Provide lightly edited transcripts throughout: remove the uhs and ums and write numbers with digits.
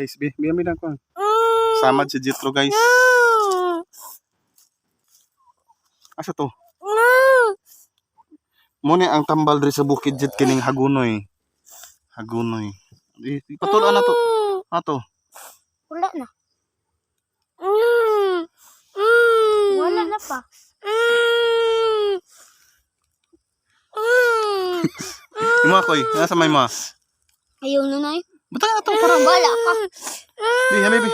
Guys, biyami lang ko. Samad si Jethro guys. Asa to? Muna ang tambal diri sa bukid jet kining hagunoy. Hagunoy. Patuloy na to. Ato. Wala na. Wala na pa. Imo akoy, nasa may ma. Ayaw na na eh. Butang na to para Wala ka. Bi, habibi.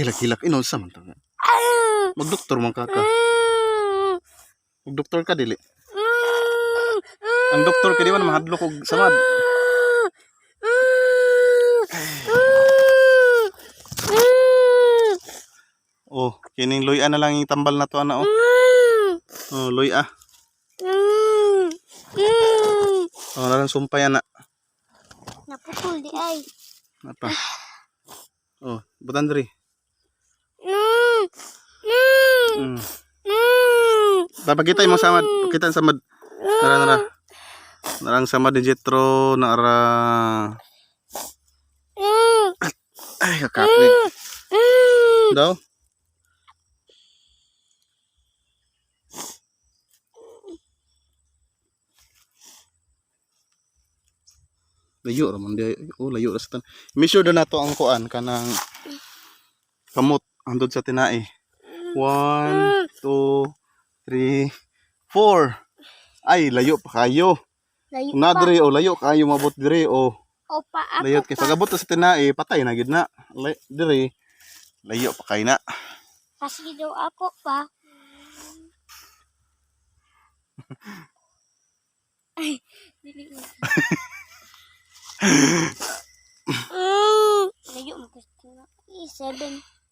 Hilak-hilak inunsa man to. Magdoktor man ka. Magdoktor ka dili. Ang doktor kay di man mahadlok og samad. Oh, kining loy na lang yung tambal na to ana oh. Oh, loy ah. Oh, narang sumpay ana. Naputol di ay. Apa? Oh, butan diri. Papakita mo samad, pakita samad. Nara. Narang samad ni Jethro nara. Ay, kakapig. Daw. Layo raman dia. Oh, layo ra sa tan. Measure na nato ang kuan kanang kamot andod sa tinai. 1 2 3 4. Ay, layo pa kayo. Layo Na pa. dire o layo kayo mabot dire o. Opa ako Layot kay pa. pagabot sa tinai patay na gid na. Dire layo pa kay na. Kasi daw ako pa. Ay, dili mo. Layo mo gusto na. 7.